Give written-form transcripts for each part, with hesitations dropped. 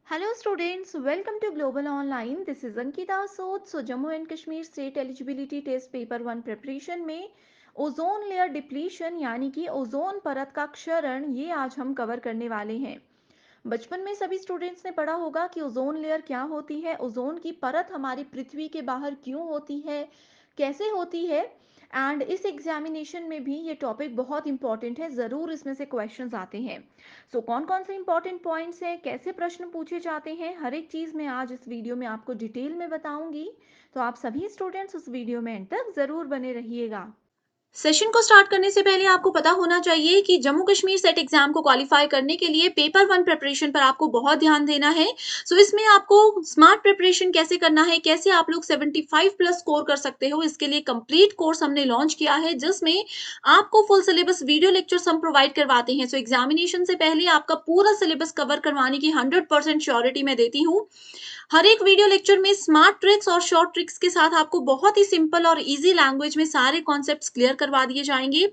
Hello students, welcome to Global Online. This is Ankita Sood. So Jammu and Kashmir State Eligibility Test Paper 1 preparation में ozone layer depletion यानी कि ozone परत का क्षरण ये आज हम कवर करने वाले हैं। बचपन में सभी स्टूडेंट्स ने पढ़ा होगा कि ओजोन लेयर क्या होती है, ओजोन की परत हमारी पृथ्वी के बाहर क्यों होती है, कैसे होती है। एंड इस एग्जामिनेशन में भी ये टॉपिक बहुत इंपॉर्टेंट है, ज़रूर इसमें से क्वेश्चंस आते हैं। सो कौन कौन से इंपॉर्टेंट पॉइंट्स हैं, कैसे प्रश्न पूछे जाते हैं, हर एक चीज़ मैं आज इस वीडियो में आपको डिटेल में बताऊंगी। तो आप सभी स्टूडेंट्स उस वीडियो में एंड तक ज़रूर बने रहिएगा। सेशन को स्टार्ट करने से पहले आपको पता होना चाहिए कि जम्मू कश्मीर सेट एग्जाम को क्वालिफाई करने के लिए पेपर 1 प्रिपरेशन पर आपको बहुत ध्यान देना है। सो इसमें आपको स्मार्ट प्रिपरेशन कैसे करना है, कैसे आप लोग 75 प्लस स्कोर कर सकते हो, इसके लिए कंप्लीट कोर्स हमने लॉन्च किया है जिसमें आपको फुल सिलेबस वीडियो लेक्चर्स हम प्रोवाइड करवाते हैं। सो एग्जामिनेशन से पहले आपका पूरा सिलेबस कवर करवाने की 100% श्योरिटी मैं देती हूँ। हर एक वीडियो लेक्चर में स्मार्ट ट्रिक्स और शॉर्ट ट्रिक्स के साथ आपको बहुत ही सिंपल और इजी लैंग्वेज में सारे कॉन्सेप्ट्स क्लियर करवा दिए जाएंगे।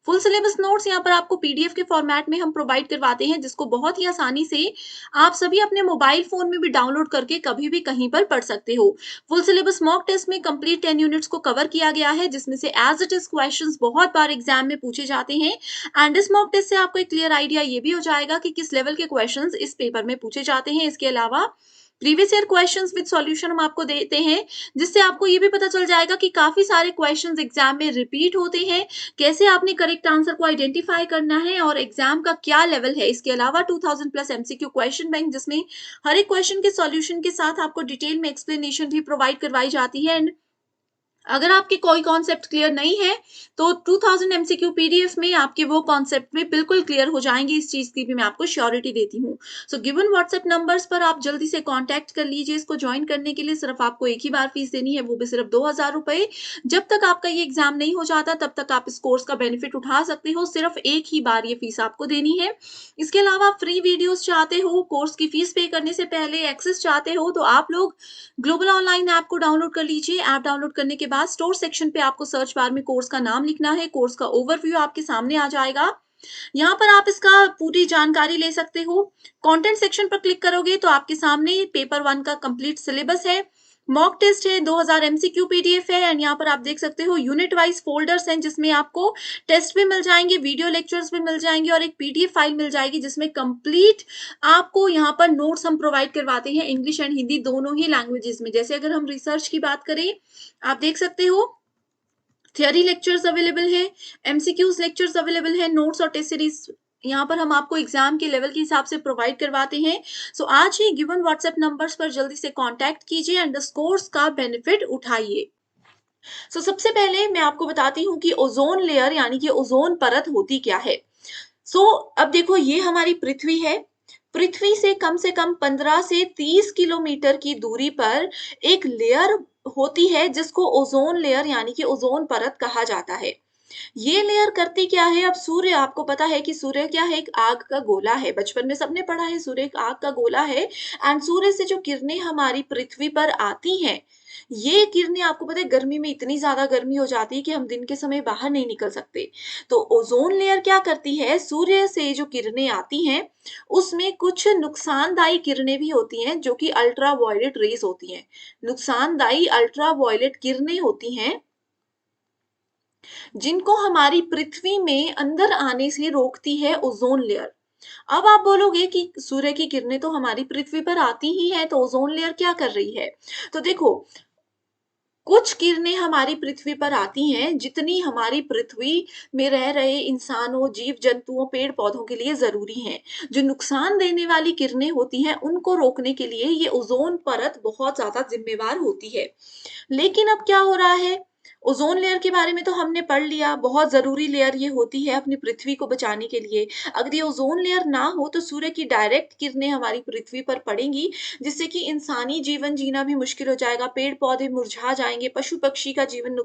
फुल सिलेबस नोट्स यहाँ पर आपको पीडीएफ के फॉर्मेट में हम प्रोवाइड करवाते हैं जिसको बहुत ही आसानी से आप सभी अपने मोबाइल फोन में भी डाउनलोड करके कभी भी कहीं पर पढ़ सकते हो। फुल सिलेबस मॉक टेस्ट में कंप्लीट 10 यूनिट्स को कवर किया गया है जिसमें से एज इट इज क्वेश्चंस बहुत बार एग्जाम में पूछे जाते हैं। एंड इस मॉक टेस्ट से आपको एक क्लियर आइडिया ये भी हो जाएगा कि किस लेवल के क्वेश्चंस इस पेपर में पूछे जाते हैं। इसके अलावा previous year questions with solution हम आपको देते हैं जिससे आपको ये भी पता चल जाएगा कि काफी सारे क्वेश्चंस एग्जाम में रिपीट होते हैं, कैसे आपने करेक्ट आंसर को आइडेंटिफाई करना है और एग्जाम का क्या लेवल है। इसके अलावा 2000 प्लस एमसीक्यू क्वेश्चन बैंक जिसमें हर एक क्वेश्चन के सॉल्यूशन के साथ आपको डिटेल में एक्सप्लेनेशन भी प्रोवाइड करवाई जाती है। एंड अगर आपके कोई कॉन्सेप्ट क्लियर नहीं है तो 2000 एमसीक्यू पीडीएफ में आपके वो कॉन्सेप्ट में बिल्कुल क्लियर हो जाएंगे, इस चीज की भी मैं आपको श्योरिटी देती हूँ। सो गिवन व्हाट्सएप नंबर्स पर आप जल्दी से कांटेक्ट कर लीजिए। इसको ज्वाइन करने के लिए सिर्फ आपको एक ही बार फीस देनी है, वो भी सिर्फ 2000 रुपए। जब तक आपका ये एग्जाम नहीं हो जाता तब तक आप इस कोर्स का बेनिफिट उठा सकते हो, सिर्फ एक ही बार ये फीस आपको देनी है। इसके अलावा फ्री वीडियोस चाहते हो, कोर्स की फीस पे करने से पहले एक्सेस चाहते हो तो आप लोग ग्लोबल ऑनलाइन ऐप को डाउनलोड कर लीजिए। ऐप डाउनलोड करने के बाद स्टोर सेक्शन पे आपको सर्च बार में कोर्स का नाम लिखना है, कोर्स का ओवरव्यू आपके सामने आ जाएगा। यहाँ पर आप इसका पूरी जानकारी ले सकते हो। कंटेंट सेक्शन पर क्लिक करोगे तो आपके सामने पेपर 1 का कंप्लीट सिलेबस है, मॉक टेस्ट है, 2000 एमसीक्यू पीडीएफ है। एंड यहाँ पर आप देख सकते हो यूनिट वाइज फोल्डर्स हैं जिसमें आपको टेस्ट भी मिल जाएंगे, वीडियो लेक्चर्स भी मिल जाएंगे और एक पीडीएफ फाइल मिल जाएगी जिसमें कंप्लीट आपको यहाँ पर नोट्स हम प्रोवाइड करवाते हैं इंग्लिश एंड हिंदी दोनों ही लैंग्वेजेस में। जैसे अगर हम रिसर्च की बात करें, आप देख सकते हो थियरी लेक्चर्स अवेलेबल है, एमसीक्यूज लेक्चर्स अवेलेबल है, नोट्स और टेस्ट सीरीज यहाँ पर हम आपको एग्जाम के लेवल के हिसाब से प्रोवाइड करवाते हैं। सो आज ही गिवन व्हाट्सएप नंबर्स पर जल्दी से कांटेक्ट कीजिए एंड द कोर्स का बेनिफिट उठाइए। सबसे पहले मैं आपको बताती हूँ कि ओजोन लेयर यानी कि ओजोन परत होती क्या है। अब देखो ये हमारी पृथ्वी है। पृथ्वी से कम 15 से 30 किलोमीटर की दूरी पर एक लेयर होती है जिसको ओजोन लेयर यानी कि ओजोन परत कहा जाता है। ये लेयर करती क्या है? अब सूर्य, आपको पता है कि सूर्य क्या है? एक आग का गोला है। बचपन में सबने पढ़ा है सूर्य एक आग का गोला है। एंड सूर्य से जो किरणें हमारी पृथ्वी पर आती हैं, ये किरणें, आपको पता है गर्मी में इतनी ज्यादा गर्मी हो जाती है कि हम दिन के समय बाहर नहीं निकल सकते। तो ओजोन लेयर क्या करती है? सूर्य से जो किरणें आती हैं उसमें कुछ नुकसानदायी किरणें भी होती हैं जो कि अल्ट्रा वायलेट रेज होती हैं। नुकसानदायी अल्ट्रा वायलेट किरणें होती हैं जिनको हमारी पृथ्वी में अंदर आने से रोकती है ओजोन लेयर। अब आप बोलोगे कि सूर्य की किरणें तो हमारी पृथ्वी पर आती ही है, तो ओजोन लेयर क्या कर रही है? तो देखो, कुछ किरणें हमारी पृथ्वी पर आती हैं जितनी हमारी पृथ्वी में रह रहे इंसानों, जीव जंतुओं, पेड़ पौधों के लिए जरूरी हैं। जो नुकसान देने वाली किरणें होती हैं उनको रोकने के लिए ये ओजोन परत बहुत ज्यादा जिम्मेवार होती है। लेकिन अब क्या हो रहा है? ओजोन लेयर के बारे में तो हमने पढ़ लिया, बहुत जरूरी लेयर ये होती है अपनी पृथ्वी को बचाने के लिए। अगर ये ओजोन लेयर ना हो तो सूर्य की डायरेक्ट किरणें हमारी पृथ्वी पर पड़ेंगी जिससे कि इंसानी जीवन जीना भी मुश्किल हो जाएगा, पेड़ पौधे मुरझा जाएंगे, पशु पक्षी का जीवन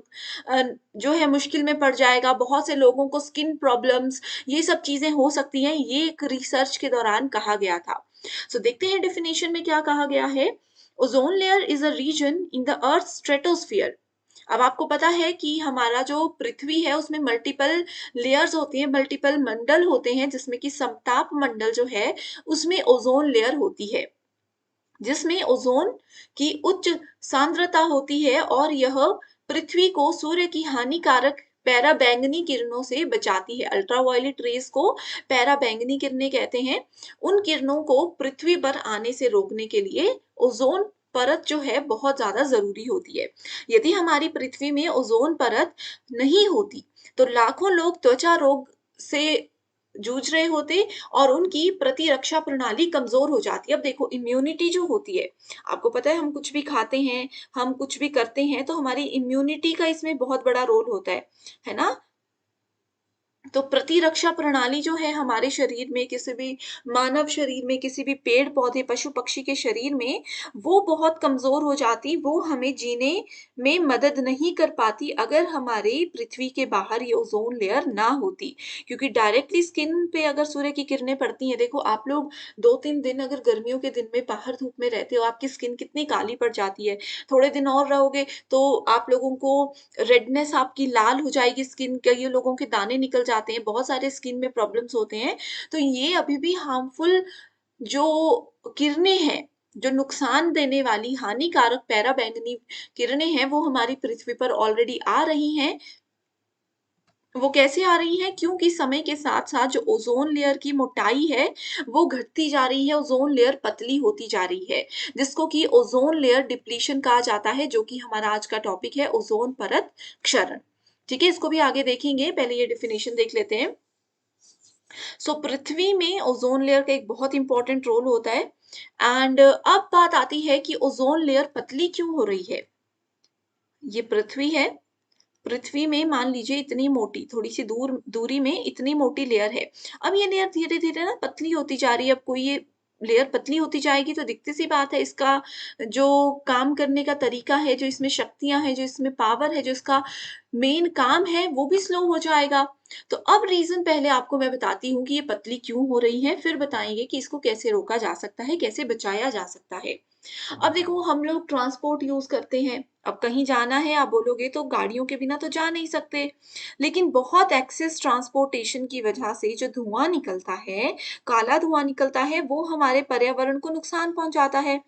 जो है मुश्किल में पड़ जाएगा, बहुत से लोगों को स्किन प्रॉब्लम्स, ये सब चीजें हो सकती हैं। ये एक रिसर्च के दौरान कहा गया था। देखते हैं डेफिनेशन में क्या कहा गया है। Ozone layer is a region in the earth stratosphere. अब आपको पता है कि हमारा जो पृथ्वी है उसमें मल्टीपल लेयर्स होती हैं, मल्टीपल मंडल होते हैं जिसमें कि समताप मंडल जो है उसमें ओजोन लेयर होती है। जिसमें ओजोन की उच्च सांद्रता होती है और यह पृथ्वी को सूर्य की हानिकारक पैराबैंगनी किरणों से बचाती है। अल्ट्रावायलेट रेज को पैराबैंगनी किरणें कहते हैं। उन किरणों को पृथ्वी पर आने से रोकने के लिए ओजोन परत जो है बहुत ज्यादा जरूरी होती है। यदि हमारी पृथ्वी में ओजोन परत नहीं होती तो लाखों लोग त्वचा रोग से जूझ रहे होते और उनकी प्रतिरक्षा प्रणाली कमजोर हो जाती है। अब देखो इम्यूनिटी जो होती है, आपको पता है हम कुछ भी खाते हैं, हम कुछ भी करते हैं तो हमारी इम्यूनिटी का इसमें बहुत बड़ा रोल होता है ना? तो प्रतिरक्षा प्रणाली जो है हमारे शरीर में, किसी भी मानव शरीर में, किसी भी पेड़ पौधे पशु पक्षी के शरीर में, वो बहुत कमजोर हो जाती, वो हमें जीने में मदद नहीं कर पाती अगर हमारे पृथ्वी के बाहर ये ओजोन लेयर ना होती। क्योंकि डायरेक्टली स्किन पे अगर सूर्य की किरणें पड़ती हैं, देखो आप लोग 2-3 दिन अगर गर्मियों के दिन में बाहर धूप में रहते हो, आपकी स्किन कितनी काली पड़ जाती है। थोड़े दिन और रहोगे तो आप लोगों को रेडनेस, आपकी लाल हो जाएगी स्किन, कई लोगों के दाने निकल जाते हैं, बहुत सारे स्किन में प्रॉब्लम्स होते हैं। तो ये अभी भी हार्मफुल जो किरणें हैं, जो नुकसान देने वाली हानिकारक पैराबैंगनी किरणें हैं, वो हमारी पृथ्वी पर ऑलरेडी आ रही हैं। वो कैसे आ रही हैं? क्योंकि समय के साथ-साथ जो ओज़ोन लेयर की मोटाई है, वो घटती जा रही है, ओज़ोन लेयर पतली होती जा रही है, जिसको कि ओज़ोन लेयर डिप्लीशन कहा जाता है, जो कि हमारा आज का टॉपिक है ओज़ोन परत क्षरण। ठीक है? इसको भी आगे देखेंगे, पहले ये डेफिनेशन देख लेते हैं। पृथ्वी में ओज़ोन लेयर का एक बहुत इंपॉर्टेंट रोल होता है एंड अब बात आती है कि ओज़ोन लेयर पतली क्यों हो रही है? ये पृथ्वी है, पृथ्वी में मान लीजिए इतनी मोटी, थोड़ी-सी दूरी में इतनी मोटी लेयर है। अब ये लेयर धीरे-धीरे ना पतली होती जा रही है। अब कोई ये लेयर पतली होती जाएगी तो दिखती-सी बात है, इसका जो काम करने का तरीका है, जो इसमें शक्तियाँ हैं, जो इसमें पावर है, जो इसका मेन काम है, वो भी स्लो हो जाएगा। तो अब रीज़न पहले आपको मैं बताती हूँ कि ये पतली क्यों हो रही है, फिर बताएँगे कि इसको कैसे रोका जा सकता है, कैसे बचाया जा सकता है। अब देखो हम लोग ट्रांसपोर्ट यूज़ करते हैं, अब कहीं जाना है आप बोलोगे तो गाड़ियों के बिना तो जा नहीं सकते, लेकिन बहुत एक्सेस ट्रांसपोर्टेशन की वजह से जो धुआँ निकलता है, काला धुआँ निकलता है, वो हमारे पर्यावरण को नुकसान पहुँचाता है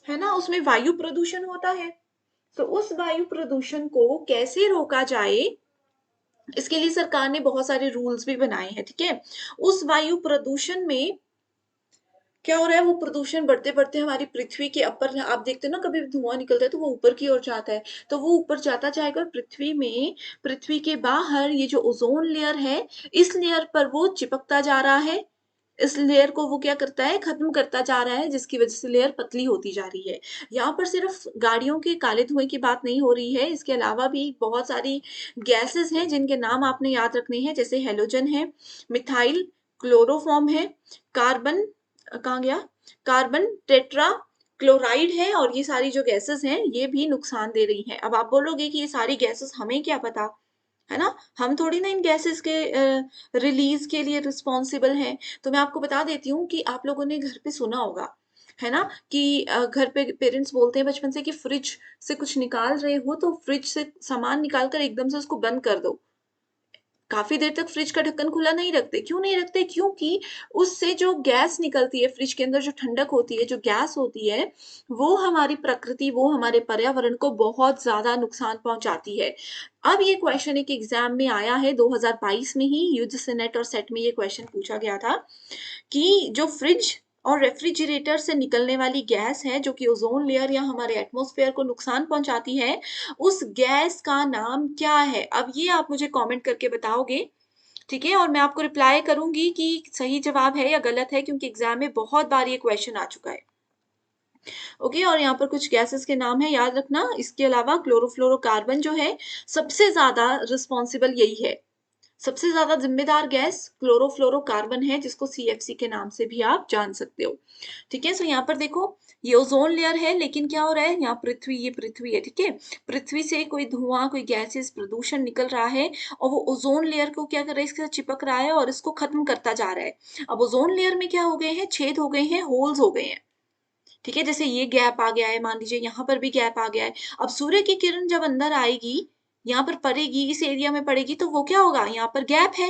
ना? उसमें वायु प्रदूषण होता है। तो उस वायु प्रदूषण को कैसे रोका जाए, इसके लिए सरकार ने बहुत सारे रूल्स भी बनाए हैं, ठीक है? उस वायु प्रदूषण में क्या हो रहा है, वो प्रदूषण बढ़ते-बढ़ते हमारी पृथ्वी के ऊपर, आप देखते हो ना कभी धुआँ निकलता है तो वो ऊपर की ओर जाता है, तो वो ऊपर जाता जाएगा और पृथ्वी में, पृथ्वी के बाहर ये जो ओज़ोन लेयर है, इस लेयर पर वो चिपकता जा रहा है। इस लेयर को वो क्या करता है, खत्म करता जा रहा है, जिसकी वजह से लेयर पतली होती जा रही है। यहाँ पर सिर्फ गाड़ियों के काले धुएँ की बात नहीं हो रही है, इसके अलावा भी बहुत सारी गैसेज़ हैं जिनके नाम आपने याद रखने हैं, जैसे हैलोजन है, मिथाइल क्लोरोफॉर्म है, कार्बन कहाँ गया? कार्बन टेट्रा क्लोराइड है, और ये सारी जो गैसेज़ हैं, ये भी नुकसान दे रही हैं। अब आप बोलोगे कि ये सारी गैसेज़ हमें क्या पता, है ना? हम थोड़ी ना इन गैसेज़ के रिलीज़ के लिए रिस्पॉन्सिबल हैं। तो मैं आपको बता देती हूँ कि आप लोगों ने घर पे सुना होगा, है ना? कि घर पे पेरेंट्स बोलते हैं बचपन से कि फ्रिज से कुछ निकाल रहे हो, तो फ्रिज से सामान निकाल कर एकदम से उसको बंद कर दो। काफ़ी देर तक फ्रिज का ढक्कन खुला नहीं रखते। क्यों नहीं रखते? क्योंकि उससे जो गैस निकलती है, फ्रिज के अंदर जो ठंडक होती है, जो गैस होती है, वो हमारी प्रकृति, वो हमारे पर्यावरण को बहुत ज़्यादा नुकसान पहुँचाती है। अब ये क्वेश्चन एक एग्ज़ाम में आया है 2022 में ही, यूजीसी नेट और सेट में ये क्वेश्चन पूछा गया था कि जो फ्रिज और रेफ्रिजरेटर से निकलने वाली गैस है, जो कि ओज़ोन लेयर या हमारे एटमॉस्फेयर को नुकसान पहुँचाती है, उस गैस का नाम क्या है? अब ये आप मुझे कमेंट करके बताओगे, ठीक है? और मैं आपको रिप्लाई करूँगी कि सही जवाब है या गलत है, क्योंकि एग्ज़ाम में बहुत बार ये क्वेश्चन आ चुका है। ओके, और यहाँ पर कुछ गैसेज़ के नाम हैं, याद रखना। इसके अलावा क्लोरोफ्लोरोकार्बन जो है, सबसे ज़्यादा रिस्पॉन्सिबल यही है। सबसे ज़्यादा ज़िम्मेदार गैस क्लोरोफ्लोरोकार्बन है, जिसको सीएफसी के नाम से भी आप जान सकते हो। ठीक है? सो यहाँ पर देखो, ये ओज़ोन लेयर है, लेकिन क्या हो रहा है, यहाँ पृथ्वी, ये पृथ्वी है, ठीक है? पृथ्वी से कोई धुआँ, कोई गैसेज़, प्रदूषण निकल रहा है और वो ओज़ोन लेयर को क्या कर रहा है, इसके साथ चिपक रहा है और इसको खत्म करता जा रहा है। अब ओज़ोन लेयर में क्या हो गए हैं, छेद हो गए हैं, होल्स हो गए हैं। ठीक है? जैसे ये गैप आ गया है, मान लीजिए यहाँ पर भी गैप आ गया है। अब सूर्य की किरण जब अंदर आएगी, यहाँ पर पड़ेगी, इस एरिया में पड़ेगी, तो वो क्या होगा, यहाँ पर गैप है।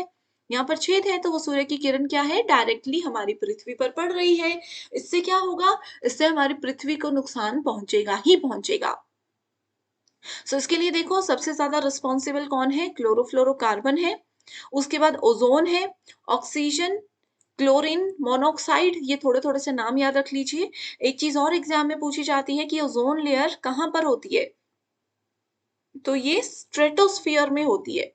यहाँ पर छेद है तो वो सूर्य की किरण क्या है, डायरेक्टली हमारी पृथ्वी पर पड़ रही है। इससे क्या होगा, इससे हमारी पृथ्वी को नुकसान पहुंचेगा ही पहुंचेगा। सो इसके लिए देखो सबसे ज्यादा रिस्पॉन्सिबल कौन है, क्लोरोफ्लोरोकार्बन है, उसके बाद ओजोन है, ऑक्सीजन, क्लोरीन मोनोऑक्साइड, ये थोड़े थोड़े से नाम याद रख लीजिए। एक चीज और एग्जाम में पूछी जाती है कि ओजोन लेयर कहाँ पर होती है, तो ये स्ट्रेटोस्फियर में होती है।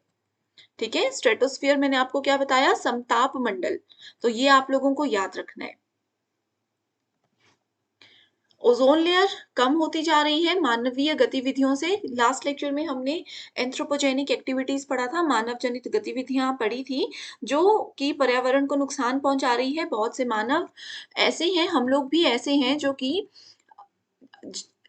ठीक है, स्ट्रेटोस्फियर मैंने आपको क्या बताया, समताप मंडल, तो ये आप लोगों को याद रखना है। ओजोन लेयर कम होती जा रही है मानवीय गतिविधियों से। लास्ट लेक्चर में हमने एंथ्रोपोजेनिक एक्टिविटीज पढ़ा था, मानव जनित गतिविधियां पढ़ी थी जो कि पर्यावरण को नुकसान पहुंचा रही है। बहुत से मानव ऐसे हैं, हम लोग भी ऐसे हैं जो कि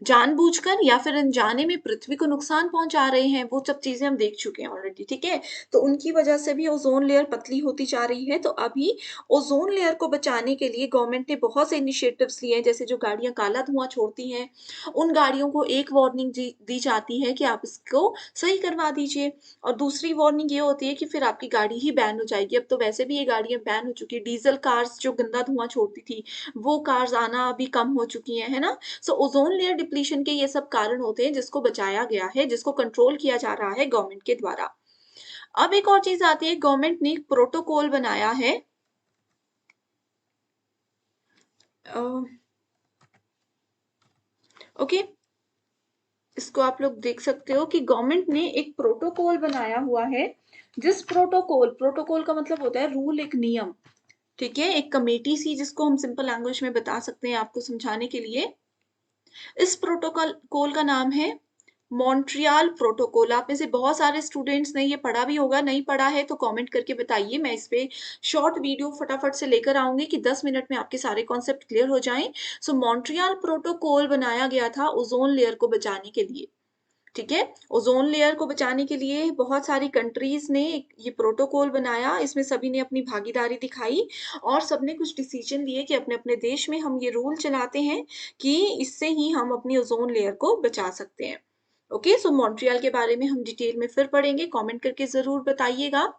जानबूझकर या फिर अनजाने में पृथ्वी को नुकसान पहुंचा रहे हैं, वो सब चीजें हम देख चुके हैं ऑलरेडी। ठीक है, तो उनकी वजह से भी ओजोन लेयर पतली होती जा रही है। तो अभी ओजोन लेयर को बचाने के लिए गवर्नमेंट ने बहुत से इनिशिएटिव्स लिए हैं, जैसे जो गाड़ियां काला धुआं छोड़ती हैं, उन गाड़ियों को एक वार्निंग दी जाती है कि आप इसको सही करवा दीजिए, और दूसरी वार्निंग ये होती है कि फिर आपकी गाड़ी ही बैन हो जाएगी। अब तो वैसे भी ये गाड़ियां बैन हो चुकी है, डीजल कार्स जो गंदा धुआं छोड़ती थी वो कार्स आना अभी कम हो चुकी है ना। सो ओजोन लेयर डिप्लीशन के ये सब कारण होते हैं जिसको बचाया गया है, जिसको कंट्रोल किया जा रहा है गवर्नमेंट के द्वारा। अब एक और चीज आती है, गवर्नमेंट ने एक प्रोटोकॉल बनाया है। ओके, इसको आप लोग देख सकते हो कि गवर्नमेंट ने एक प्रोटोकॉल बनाया हुआ है, जिस प्रोटोकॉल, प्रोटोकॉल का मतलब होता है रूल, एक नियम। ठीक है, एक कमेटी सी, जिसको हम सिंपल लैंग्वेज में बता सकते हैं आपको समझाने के लिए। इस प्रोटोकॉल का नाम है मॉन्ट्रियल प्रोटोकॉल। आप में से बहुत सारे स्टूडेंट्स ने ये पढ़ा भी होगा, नहीं पढ़ा है तो कमेंट करके बताइए, मैं इस पे शॉर्ट वीडियो फटाफट से लेकर आऊंगी कि 10 मिनट में आपके सारे कॉन्सेप्ट क्लियर हो जाएं। सो मॉन्ट्रियल प्रोटोकॉल बनाया गया था ओजोन लेयर को बचाने के लिए। ठीक है, ओजोन लेयर को बचाने के लिए बहुत सारी कंट्रीज ने ये प्रोटोकॉल बनाया, इसमें सभी ने अपनी भागीदारी दिखाई और सबने कुछ डिसीजन लिए कि अपने अपने देश में हम ये रूल चलाते हैं कि इससे ही हम अपनी ओजोन लेयर को बचा सकते हैं। ओके, सो मॉन्ट्रियल के बारे में हम डिटेल में फिर पढ़ेंगे, कमेंट करके जरूर बताइएगा।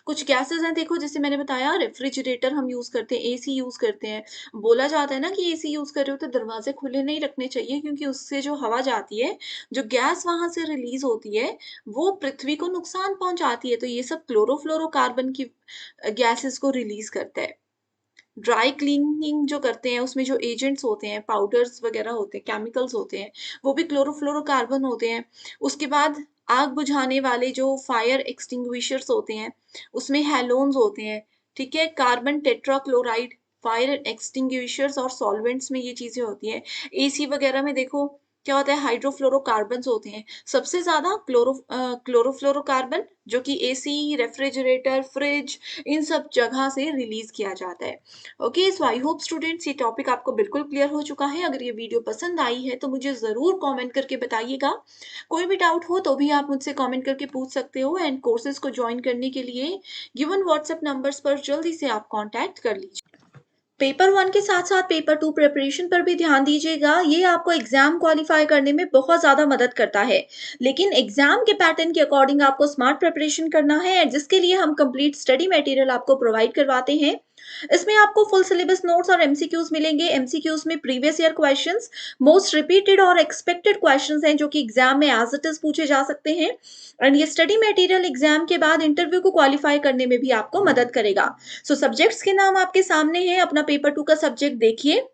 कुछ गैसेस हैं देखो, जैसे मैंने बताया रेफ्रिजरेटर हम यूज करते हैं, एसी यूज करते हैं। बोला जाता है ना कि एसी यूज कर रहे हो तो दरवाजे खुले नहीं रखने चाहिए, क्योंकि उससे जो हवा जाती है, जो गैस वहां से रिलीज होती है, वो पृथ्वी को नुकसान पहुंचाती है। तो ये सब क्लोरोफ्लोरोकार्बन की गैसेस को रिलीज करता है। ड्राई क्लीनिंग जो करते हैं उसमें जो एजेंट्स होते हैं, पाउडर्स वगैरह होते हैं, केमिकल्स होते हैं, वो भी क्लोरोफ्लोरोकार्बन होते हैं। उसके बाद आग बुझाने वाले जो फायर एक्सटिंग्विशर्स होते हैं उसमें हैलोन्स होते हैं। ठीक है, कार्बन टेट्राक्लोराइड, फायर एक्सटिंग्विशर्स और सॉल्वेंट्स में ये चीजें होती हैं। एसी वगैरह में देखो क्या होता है, हाइड्रोफ्लोरोकार्बन्स होते हैं। सबसे ज्यादा क्लोरोफ्लोरोकार्बन जो कि एसी, रेफ्रिजरेटर, फ्रिज, इन सब जगह से रिलीज किया जाता है। Okay, so I hope students ये टॉपिक आपको बिल्कुल क्लियर हो चुका है। अगर ये वीडियो पसंद आई है तो मुझे ज़रूर कमेंट करके बताइएगा। कोई भी डाउट हो तो भी आप मुझसे कमेंट करके पूछ सकते हो, एंड कोर्सेज को ज्वाइन करने के लिए गिवन व्हाट्सएप नंबर्स पर जल्दी से आप कॉन्टैक्ट कर लीजिए। पेपर 1 के साथ-साथ पेपर 2 प्रिपरेशन पर भी ध्यान दीजिएगा। ये आपको एग्ज़ाम क्वालीफाई करने में बहुत ज़्यादा मदद करता है। लेकिन एग्ज़ाम के पैटर्न के अकॉर्डिंग आपको स्मार्ट प्रिपरेशन करना है, और जिसके लिए हम कंप्लीट स्टडी मटेरियल आपको प्रोवाइड करवाते हैं। इसमें आपको फुल सिलेबस नोट्स और एमसीक्यूज मिलेंगे। एमसीक्यूज में previous year questions, most repeated और एक्सपेक्टेड क्वेश्चंस हैं जो कि एग्जाम में एज इट इज पूछे जा सकते हैं। एंड ये स्टडी मटेरियल एग्जाम के बाद इंटरव्यू को क्वालिफाई करने में भी आपको मदद करेगा। सो सब्जेक्ट्स के नाम आपके सामने हैं, अपना पेपर 2 का सब्जेक्ट देखिए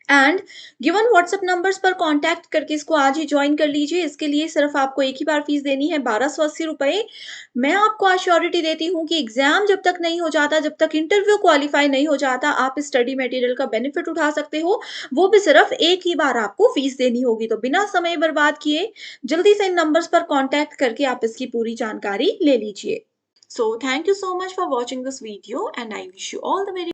एंड गिवन व्हाट्सएप नंबर्स पर कांटेक्ट करके इसको आज ही ज्वाइन कर लीजिए। इसके लिए सिर्फ आपको एक ही बार फीस देनी है, 1280 रुपए। मैं आपको अश्योरिटी देती हूँ कि एग्जाम जब तक नहीं हो जाता, जब तक इंटरव्यू क्वालिफाई नहीं हो जाता, आप इस स्टडी मटेरियल का बेनिफिट उठा सकते हो। वो भी सिर्फ एक ही बार आपको फीस देनी होगी। तो बिना समय बर्बाद किए जल्दी से इन नंबर्स पर कॉन्टैक्ट करके आप इसकी पूरी जानकारी ले लीजिए। So thank you so much for watching this video and I wish you all the very